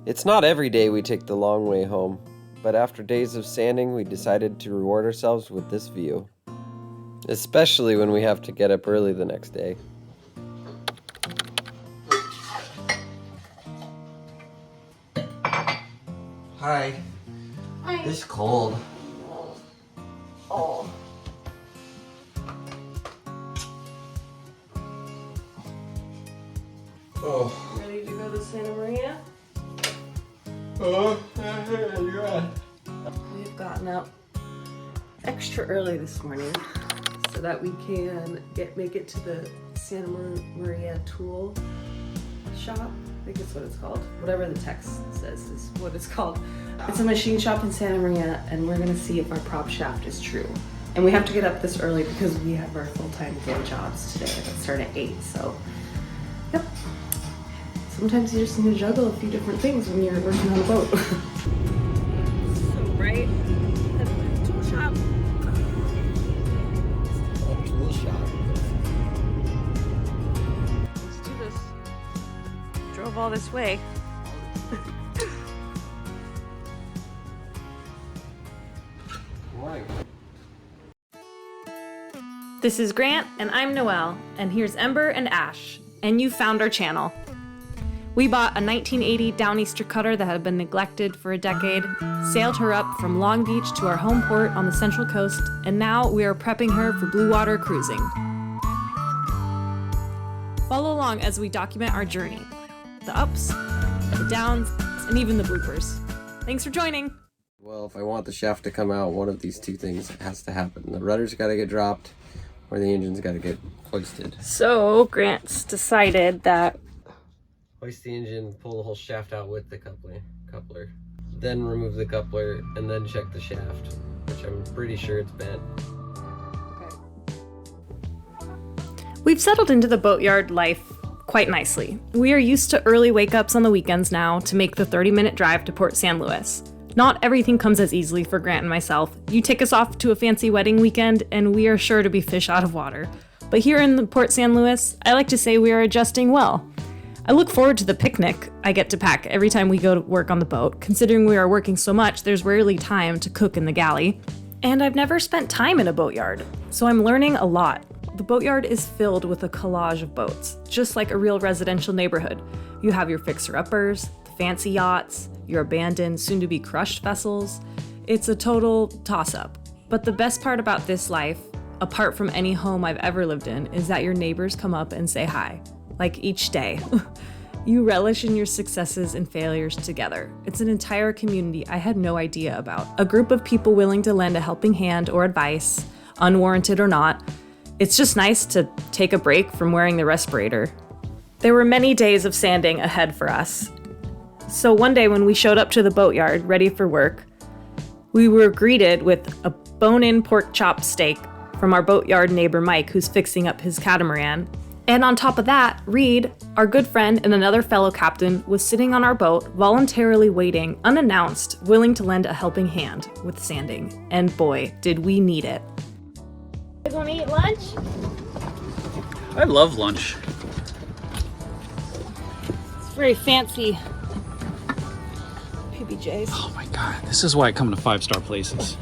It's not every day we take the long way home, but after days of sanding, we decided to reward ourselves with this view. Especially when we have to get up early the next day. Hi. Hi. It's cold. Oh. Oh. Ready to go to Santa Maria? Yeah. We've gotten up extra early this morning so that we can make it to the Santa Maria tool shop. I think that's what it's called. Whatever the text says is what it's called. It's a machine shop in Santa Maria, and we're gonna see if our prop shaft is true. And we have to get up this early because we have our full-time day jobs today that start at 8, so yep. Sometimes you just need to juggle a few different things when you're working on a boat. So bright. Tool shop. Tool shop. Let's do this. Drove all this way. Morning. This is Grant, and I'm Noel, and here's Ember and Ash, and you found our channel. We bought a 1980 Downeaster cutter that had been neglected for a decade, sailed her up from Long Beach to our home port on the Central Coast, and now we are prepping her for blue water cruising. Follow along as we document our journey, the ups, the downs, and even the bloopers. Thanks for joining. Well, if I want the shaft to come out, one of these two things has to happen. The rudder's got to get dropped, or the engine's got to get hoisted. So Grant's decided that Hoist the engine, pull the whole shaft out with the coupler. Then remove the coupler, and then check the shaft, which I'm pretty sure it's bent. we've settled into the boatyard life quite nicely. We are used to early wake-ups on the weekends now to make the 30-minute drive to Port San Luis. Not everything comes as easily for Grant and myself. You take us off to a fancy wedding weekend, and we are sure to be fish out of water. But here in the Port San Luis, I like to say we are adjusting well. I look forward to the picnic I get to pack every time we go to work on the boat. Considering we are working so much, there's rarely time to cook in the galley. And I've never spent time in a boatyard, so I'm learning a lot. The boatyard is filled with a collage of boats, just like a real residential neighborhood. You have your fixer-uppers, the fancy yachts, your abandoned, soon-to-be crushed vessels. It's a total toss-up. But the best part about this life, apart from any home I've ever lived in, is that your neighbors come up and say hi. Like each day. You relish in your successes and failures together. It's an entire community I had no idea about. A group of people willing to lend a helping hand or advice, unwarranted or not. It's just nice to take a break from wearing the respirator. There were many days of sanding ahead for us. So one day when we showed up to the boatyard ready for work, we were greeted with a bone-in pork chop steak from our boatyard neighbor Mike, who's fixing up his catamaran. And on top of that, Reed, our good friend and another fellow captain, was sitting on our boat, voluntarily waiting, unannounced, willing to lend a helping hand with sanding. And boy, did we need it. You guys want to eat lunch? I love lunch. It's very fancy. PBJs. Oh my god, this is why I come to 5-star places.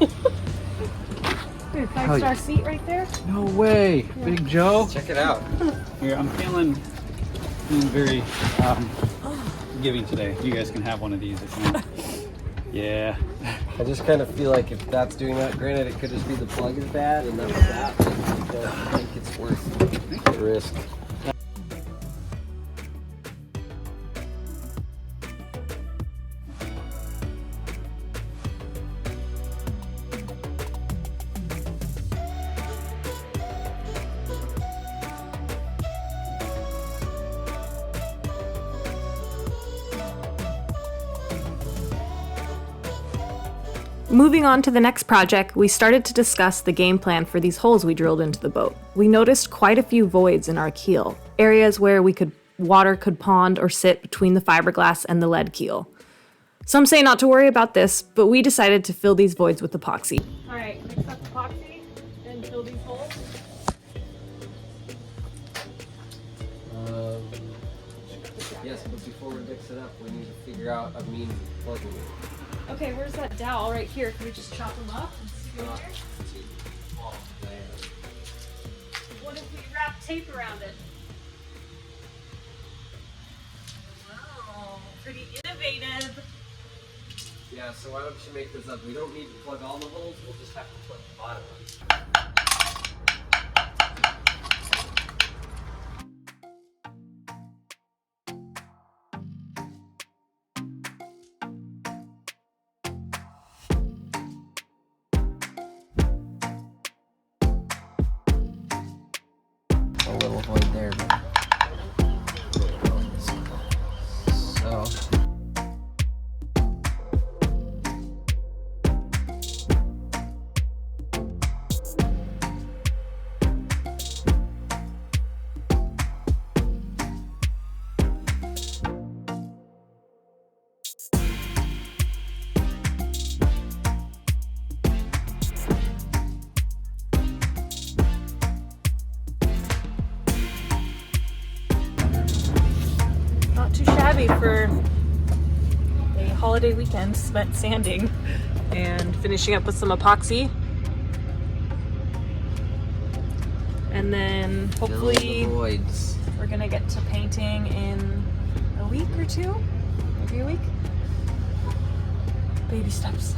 Five-star seat right there. No way, Yeah. Big Joe. Check it out. Here, I'm feeling very giving today. You guys can have one of these if you want. Yeah. I just kind of feel like if that's doing that, granted it could just be the plug is bad and that was that, but I don't think it's worth the risk. Moving on to the next project, we started to discuss the game plan for these holes we drilled into the boat. We noticed quite a few voids in our keel, areas where water could pond or sit between the fiberglass and the lead keel. Some say not to worry about this, but we decided to fill these voids with epoxy. All right, mix up epoxy and fill these holes. Yes, but before we mix it up, we need to figure out a means of plugging it. Okay, where's that dowel? Right here. Can we just chop them up and stick it in there? What if we wrap tape around it? Wow, pretty innovative. Yeah, so why don't you make this up? We don't need to plug all the holes, we'll just have to plug the bottom one. A little void there, but... So... Not too shabby for a holiday weekend spent sanding and finishing up with some epoxy. And then hopefully voids. we're gonna get to painting in a week or two, maybe a week. Baby steps.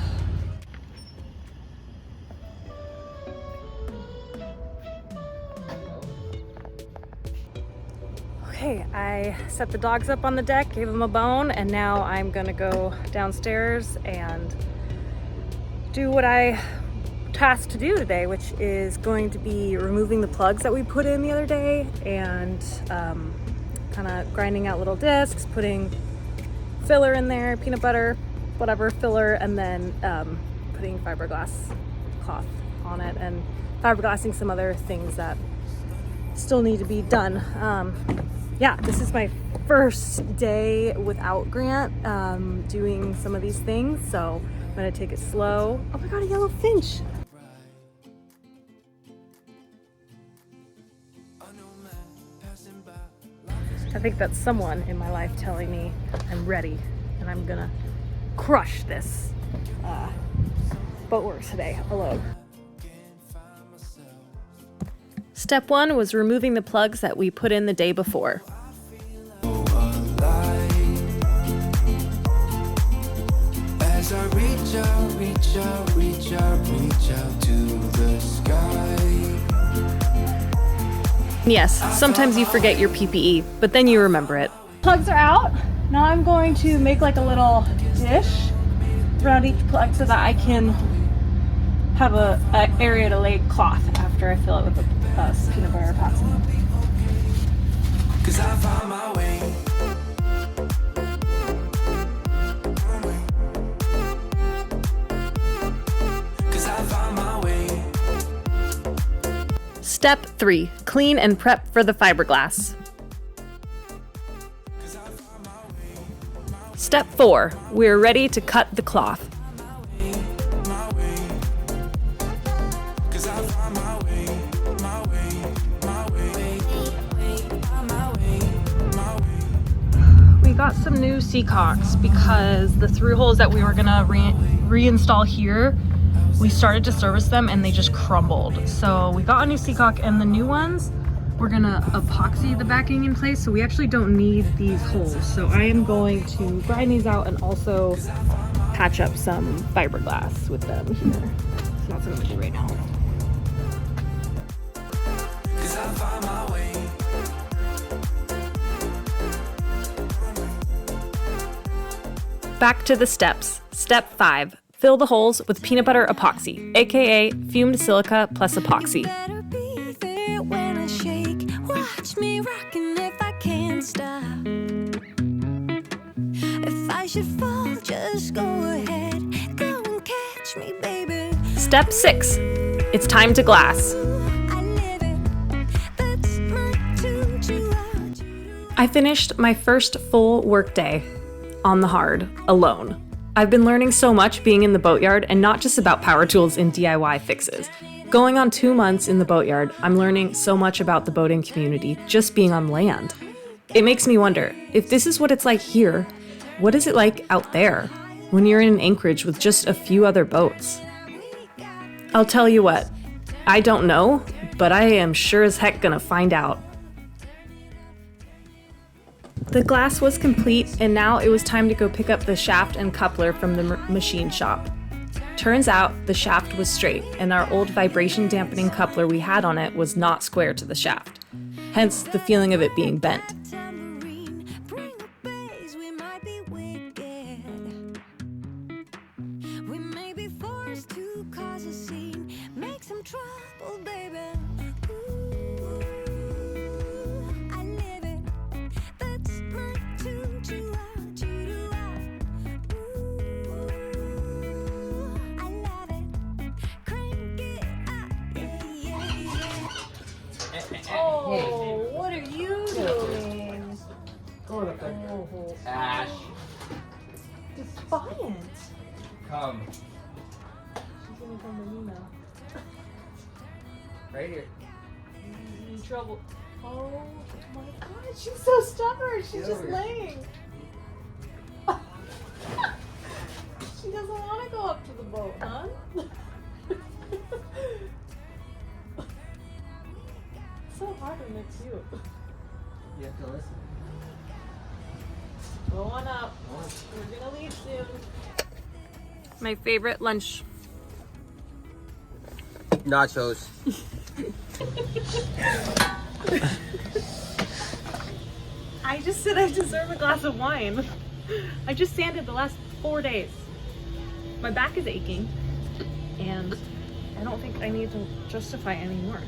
Okay, I set the dogs up on the deck, gave them a bone, and now I'm gonna go downstairs and do what I tasked to do today, which is going to be removing the plugs that we put in the other day and kind of grinding out little discs, putting filler in there, peanut butter, whatever filler, and then putting fiberglass cloth on it and fiberglassing some other things that still need to be done. Yeah, this is my first day without Grant doing some of these things, so I'm gonna take it slow. Oh my god, a yellow finch! I think that's someone in my life telling me I'm ready and I'm gonna crush this boat work today alone. Step 1 was removing the plugs that we put in the day before. As I reach out, reach out, reach out, reach out to the sky. Yes, sometimes you forget your PPE, but then you remember it. Plugs are out. Now I'm going to make like a little dish around each plug so that I can have an area to lay cloth after I fill it with the peanut butter epoxy. 'Cause I found my way. Step 3, clean and prep for the fiberglass. Step 4, we're ready to cut the cloth. We got some new seacocks because the through holes that we were gonna reinstall here, we started to service them and they just crumbled. So we got a new seacock, and the new ones, we're gonna epoxy the backing in place, so we actually don't need these holes. So I am going to grind these out and also patch up some fiberglass with them here. So that's what I'm gonna do right now. Back to the steps. Step 5. Fill the holes with peanut butter epoxy, aka fumed silica plus epoxy. Watch me rockin' if I can't stop. If I should fall, just go ahead. Go and catch me, baby. Step 6. It's time to glass. I finished my first full workday on the hard, alone. I've been learning so much being in the boatyard, and not just about power tools and DIY fixes. Going on 2 months in the boatyard, I'm learning so much about the boating community just being on land. It makes me wonder, if this is what it's like here, what is it like out there, when you're in an anchorage with just a few other boats? I'll tell you what, I don't know, but I am sure as heck gonna find out. The glass was complete, and now it was time to go pick up the shaft and coupler from the machine shop. Turns out the shaft was straight, and our old vibration dampening coupler we had on it was not square to the shaft, hence the feeling of it being bent. Tambourine, bring a bass, we might be wicked. We may be forced to cause a scene, make some trouble, baby. Ooh, I live it. That's my tune to Ooh, I love it. Crank it up, yeah, yeah, yeah. Oh, what are you doing? Go to bed. Ash, Defiant. come. She's gonna come to me now. Right here. In trouble. Oh my god, she's so stubborn. She's Get just over here. laying. She doesn't want to go up to the boat, huh? So hard when it's you. You have to listen. Go on up. We're gonna leave soon. My favorite lunch. Nachos. I just said I deserve a glass of wine. I just sanded the last 4 days. My back is aching, and I don't think I need to justify anymore.